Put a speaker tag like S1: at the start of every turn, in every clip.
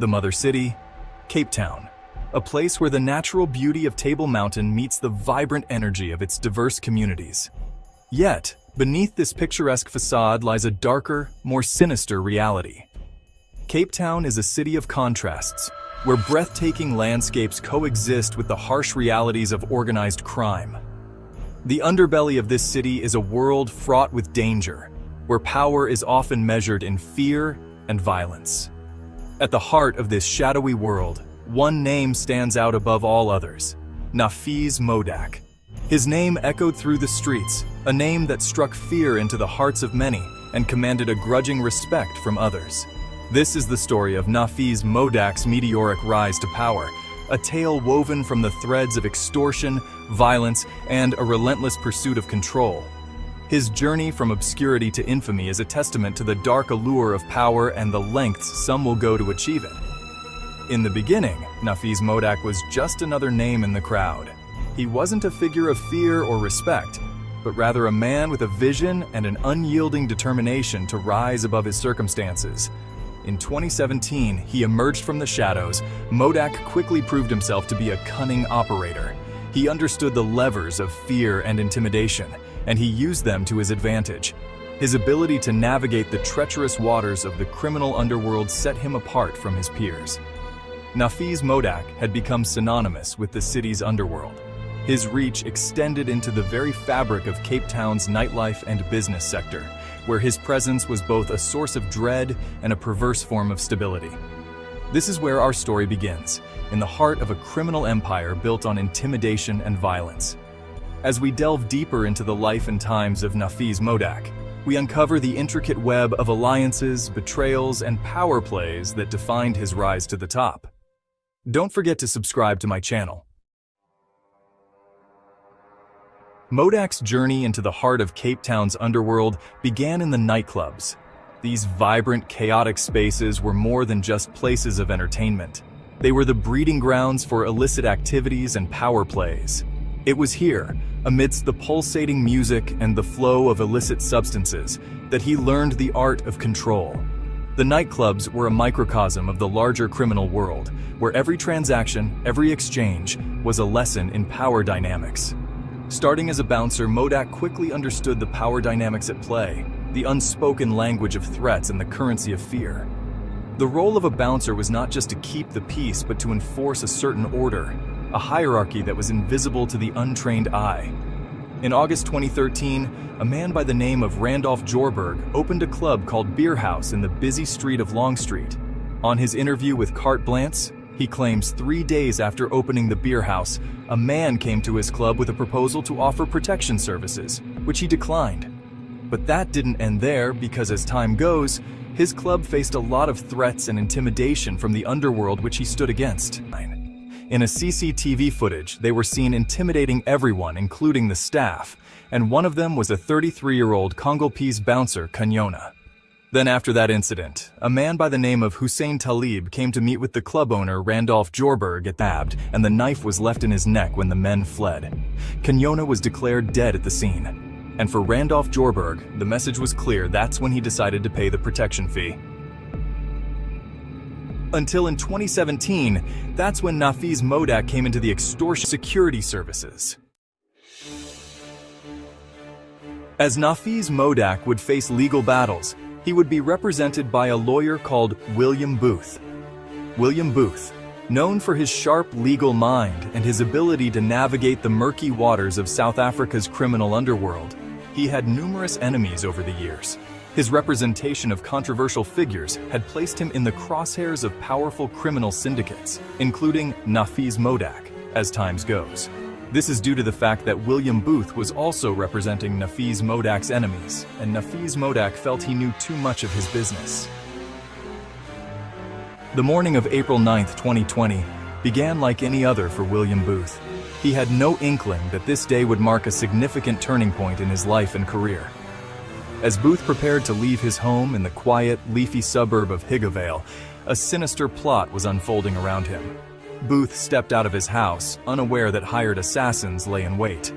S1: The mother city, Cape Town, a place where the natural beauty of Table Mountain meets the vibrant energy of its diverse communities. Yet, beneath this picturesque facade lies a darker, more sinister reality. Cape Town is a city of contrasts, where breathtaking landscapes coexist with the harsh realities of organized crime. The underbelly of this city is a world fraught with danger, where power is often measured in fear and violence. At the heart of this shadowy world, one name stands out above all others: Nafiz Modack. His name echoed through the streets, a name that struck fear into the hearts of many and commanded a grudging respect from others. This is the story of Nafiz Modack's meteoric rise to power, a tale woven from the threads of extortion, violence, and a relentless pursuit of control. His journey from obscurity to infamy is a testament to the dark allure of power and the lengths some will go to achieve it. In the beginning, Nafiz Modack was just another name in the crowd. He wasn't a figure of fear or respect, but rather a man with a vision and an unyielding determination to rise above his circumstances. In 2017, he emerged from the shadows. Modack quickly proved himself to be a cunning operator. He understood the levers of fear and intimidation, and he used them to his advantage. His ability to navigate the treacherous waters of the criminal underworld set him apart from his peers. Nafiz Modack had become synonymous with the city's underworld. His reach extended into the very fabric of Cape Town's nightlife and business sector, where his presence was both a source of dread and a perverse form of stability. This is where our story begins, in the heart of a criminal empire built on intimidation and violence. As we delve deeper into the life and times of Nafiz Modack, we uncover the intricate web of alliances, betrayals, and power plays that defined his rise to the top. Don't forget to subscribe to my channel. Modack's journey into the heart of Cape Town's underworld began in the nightclubs. These vibrant, chaotic spaces were more than just places of entertainment. They were the breeding grounds for illicit activities and power plays. It was here, amidst the pulsating music and the flow of illicit substances, that he learned the art of control. The nightclubs were a microcosm of the larger criminal world, where every transaction, every exchange, was a lesson in power dynamics. Starting as a bouncer, Modack quickly understood the power dynamics at play, the unspoken language of threats and the currency of fear. The role of a bouncer was not just to keep the peace, but to enforce a certain order, a hierarchy that was invisible to the untrained eye. In August 2013, a man by the name of Randolph Jorberg opened a club called Beer House in the busy street of Long Street. On his interview with Carte Blanche, he claims 3 days after opening the beer house, a man came to his club with a proposal to offer protection services, which he declined. But that didn't end there, because as time goes, his club faced a lot of threats and intimidation from the underworld which he stood against. In a CCTV footage, they were seen intimidating everyone, including the staff, and one of them was a 33-year-old Congolese bouncer, Kanyona. Then after that incident, a man by the name of Hussein Talib came to meet with the club owner Randolph Jorberg at Abd, and the knife was left in his neck when the men fled. Kanyona was declared dead at the scene. And for Randolph Jorberg, the message was clear. That's when he decided to pay the protection fee. Until in 2017, that's when Nafiz Modack came into the extortion security services. As Nafiz Modack would face legal battles, he would be represented by a lawyer called William Booth. William Booth, known for his sharp legal mind and his ability to navigate the murky waters of South Africa's criminal underworld, he had numerous enemies over the years. His representation of controversial figures had placed him in the crosshairs of powerful criminal syndicates, including Nafiz Modack, as times goes. This is due to the fact that William Booth was also representing Nafiz Modack's enemies, and Nafiz Modack felt he knew too much of his business. The morning of April 9, 2020, began like any other for William Booth. He had no inkling that this day would mark a significant turning point in his life and career. As Booth prepared to leave his home in the quiet, leafy suburb of Higgovale, a sinister plot was unfolding around him. Booth stepped out of his house, unaware that hired assassins lay in wait.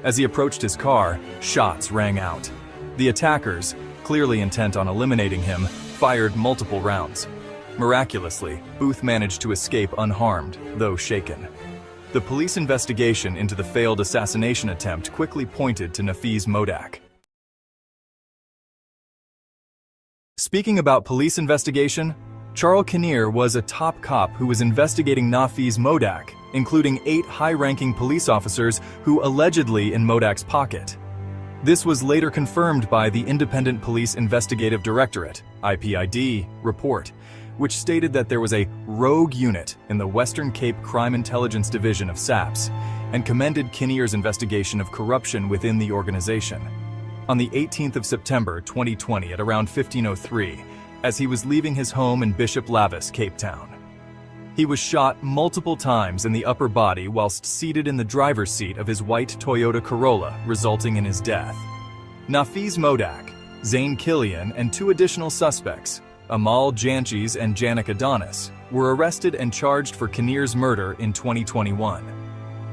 S1: As he approached his car, shots rang out. The attackers, clearly intent on eliminating him, fired multiple rounds. Miraculously, Booth managed to escape unharmed, though shaken. The police investigation into the failed assassination attempt quickly pointed to Nafiz Modack. Speaking about police investigation, Charles Kinnear was a top cop who was investigating Nafiz Modack, including 8 high-ranking police officers who allegedly in Modack's pocket. This was later confirmed by the Independent Police Investigative Directorate (IPID) report, which stated that there was a rogue unit in the Western Cape Crime Intelligence Division of SAPS and commended Kinnear's investigation of corruption within the organization. On the 18th of September 2020 at around 15:03, as he was leaving his home in Bishop Lavis, Cape Town. He was shot multiple times in the upper body whilst seated in the driver's seat of his white Toyota Corolla, resulting in his death. Nafiz Modack, Zane Killian, and 2 additional suspects, Amal Janchis and Janik Adonis, were arrested and charged for Kinnear's murder in 2021.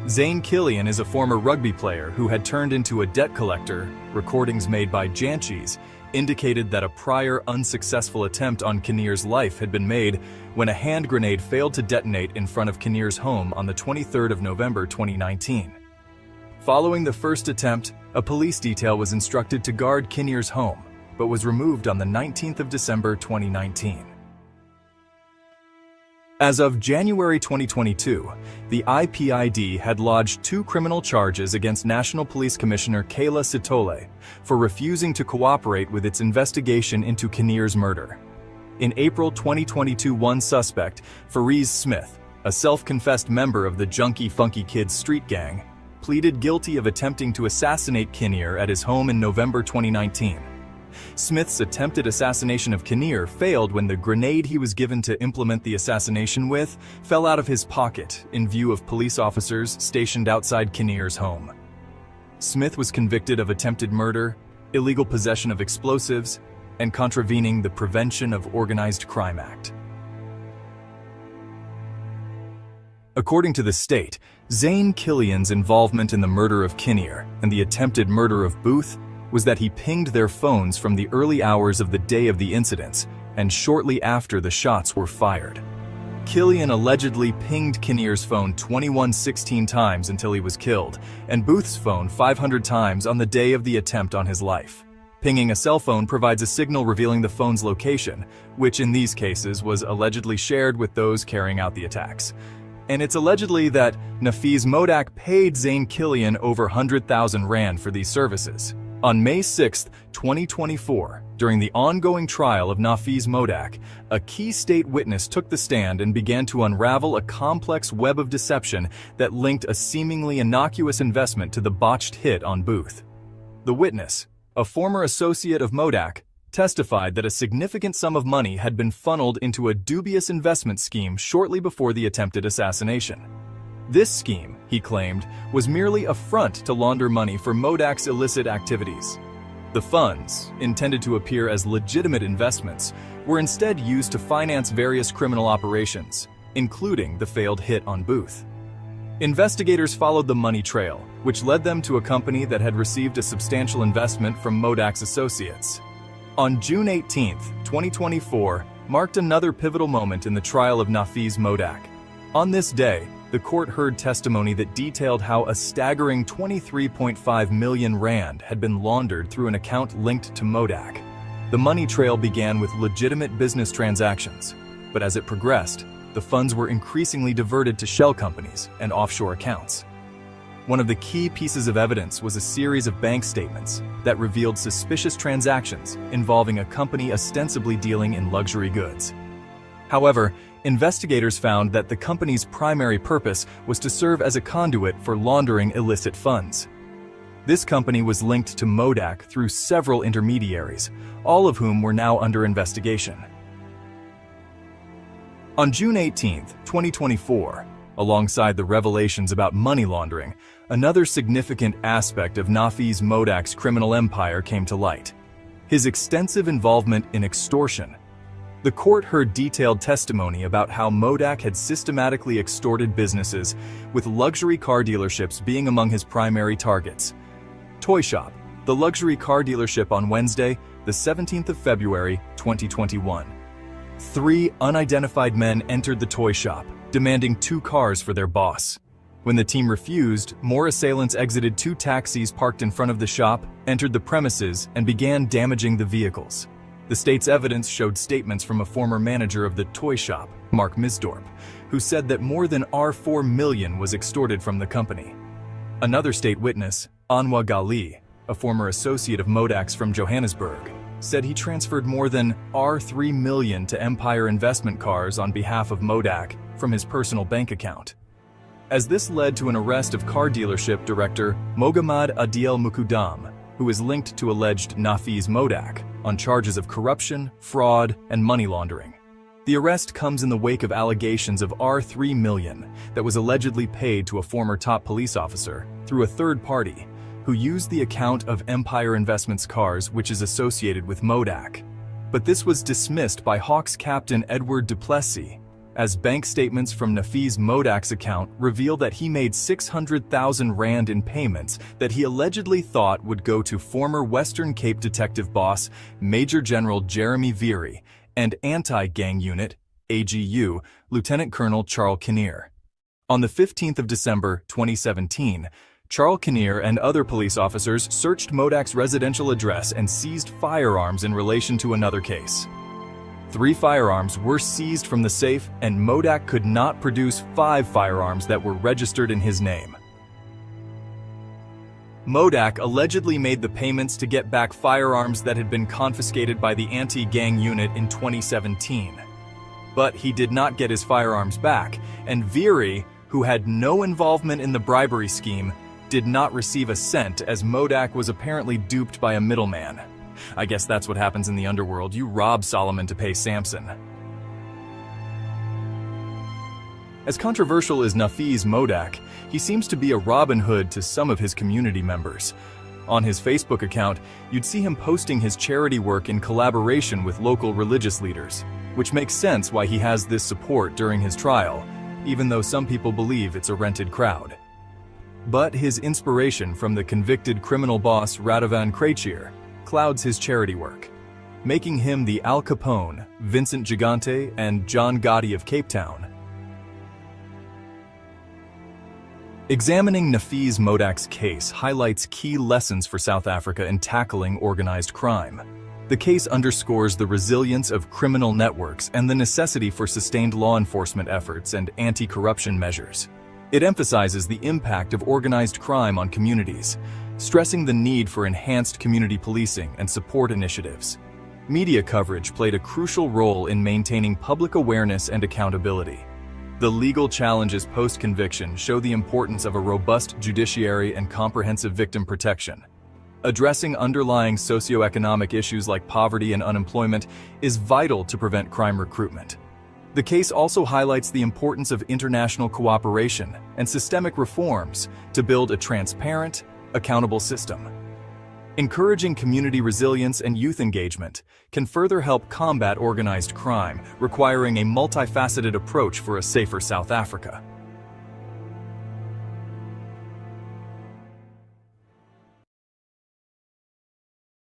S1: Zane Killian is a former rugby player who had turned into a debt collector. Recordings made by Janchis indicated that a prior unsuccessful attempt on Kinnear's life had been made when a hand grenade failed to detonate in front of Kinnear's home on the 23rd of November 2019. Following the first attempt, a police detail was instructed to guard Kinnear's home, but was removed on the 19th of December 2019. As of January 2022, the IPID had lodged 2 criminal charges against National Police Commissioner Kayla Sitole for refusing to cooperate with its investigation into Kinnear's murder. In April 2022, one suspect, Fariz Smith, a self-confessed member of the Junkie Funky Kids street gang, pleaded guilty of attempting to assassinate Kinnear at his home in November 2019. Smith's attempted assassination of Kinnear failed when the grenade he was given to implement the assassination with fell out of his pocket in view of police officers stationed outside Kinnear's home. Smith was convicted of attempted murder, illegal possession of explosives, and contravening the Prevention of Organized Crime Act. According to the state, Zane Killian's involvement in the murder of Kinnear and the attempted murder of Booth was that he pinged their phones from the early hours of the day of the incidents and shortly after the shots were fired. Killian allegedly pinged Kinnear's phone 2116 times until he was killed, and Booth's phone 500 times on the day of the attempt on his life. Pinging a cell phone provides a signal revealing the phone's location, which in these cases was allegedly shared with those carrying out the attacks. And it's allegedly that Nafiz Modack paid Zane Killian over 100,000 Rand for these services. On May 6, 2024, during the ongoing trial of Nafiz Modack, a key state witness took the stand and began to unravel a complex web of deception that linked a seemingly innocuous investment to the botched hit on Booth. The witness, a former associate of Modack, testified that a significant sum of money had been funneled into a dubious investment scheme shortly before the attempted assassination. This scheme, he claimed, was merely a front to launder money for Modack's illicit activities. The funds, intended to appear as legitimate investments, were instead used to finance various criminal operations, including the failed hit on Booth. Investigators followed the money trail, which led them to a company that had received a substantial investment from Modack's associates. On June 18, 2024, marked another pivotal moment in the trial of Nafiz Modack. On this day, the court heard testimony that detailed how a staggering 23.5 million Rand had been laundered through an account linked to Modack. The money trail began with legitimate business transactions, but as it progressed, the funds were increasingly diverted to shell companies and offshore accounts. One of the key pieces of evidence was a series of bank statements that revealed suspicious transactions involving a company ostensibly dealing in luxury goods. However, investigators found that the company's primary purpose was to serve as a conduit for laundering illicit funds. This company was linked to Modack through several intermediaries, all of whom were now under investigation. On June 18, 2024, alongside the revelations about money laundering, another significant aspect of Nafiz Modack's criminal empire came to light: his extensive involvement in extortion. The court heard detailed testimony about how Modack had systematically extorted businesses, with luxury car dealerships being among his primary targets. Toy Shop, the luxury car dealership on Wednesday, the 17th of February, 2021. 3 unidentified men entered the toy shop, demanding 2 cars for their boss. When the team refused, more assailants exited 2 taxis parked in front of the shop, entered the premises, and began damaging the vehicles. The state's evidence showed statements from a former manager of the toy shop, Mark Misdorp, who said that more than R4 million was extorted from the company. Another state witness, Anwar Ghali, a former associate of Modack's from Johannesburg, said he transferred more than R3 million to Empire Investment Cars on behalf of Modack from his personal bank account. As this led to an arrest of car dealership director Mohammad Adiel Mukudam, who is linked to alleged Nafiz Modack on charges of corruption, fraud, and money laundering. The arrest comes in the wake of allegations of R3 million that was allegedly paid to a former top police officer through a third party who used the account of Empire Investments Cars, which is associated with Modack. But this was dismissed by Hawks captain Edward Duplessis, as bank statements from Nafiz Modack's account reveal that he made 600,000 rand in payments that he allegedly thought would go to former Western Cape detective boss Major General Jeremy Veery and Anti-Gang Unit, AGU, Lieutenant Colonel Charles Kinnear. On the 15th of December 2017, Charles Kinnear and other police officers searched Modack's residential address and seized firearms in relation to another case. 3 firearms were seized from the safe, and Modack could not produce 5 firearms that were registered in his name. Modack allegedly made the payments to get back firearms that had been confiscated by the anti-gang unit in 2017. But he did not get his firearms back, and Veery, who had no involvement in the bribery scheme, did not receive a cent, as Modack was apparently duped by a middleman. I guess that's what happens in the underworld. You rob Solomon to pay Samson. As controversial as Nafiz Modack, he seems to be a Robin Hood to some of his community members. On his Facebook account, you'd see him posting his charity work in collaboration with local religious leaders, which makes sense why he has this support during his trial, even though some people believe it's a rented crowd. But his inspiration from the convicted criminal boss Radovan Krejcir clouds his charity work, making him the Al Capone, Vincent Gigante, and John Gotti of Cape Town. Examining Nafiz Modack's case highlights key lessons for South Africa in tackling organized crime. The case underscores the resilience of criminal networks and the necessity for sustained law enforcement efforts and anti-corruption measures. It emphasizes the impact of organized crime on communities, stressing the need for enhanced community policing and support initiatives. Media coverage played a crucial role in maintaining public awareness and accountability. The legal challenges post-conviction show the importance of a robust judiciary and comprehensive victim protection. Addressing underlying socioeconomic issues like poverty and unemployment is vital to prevent crime recruitment. The case also highlights the importance of international cooperation and systemic reforms to build a transparent, accountable system. Encouraging community resilience and youth engagement can further help combat organized crime, requiring a multifaceted approach for a safer South Africa.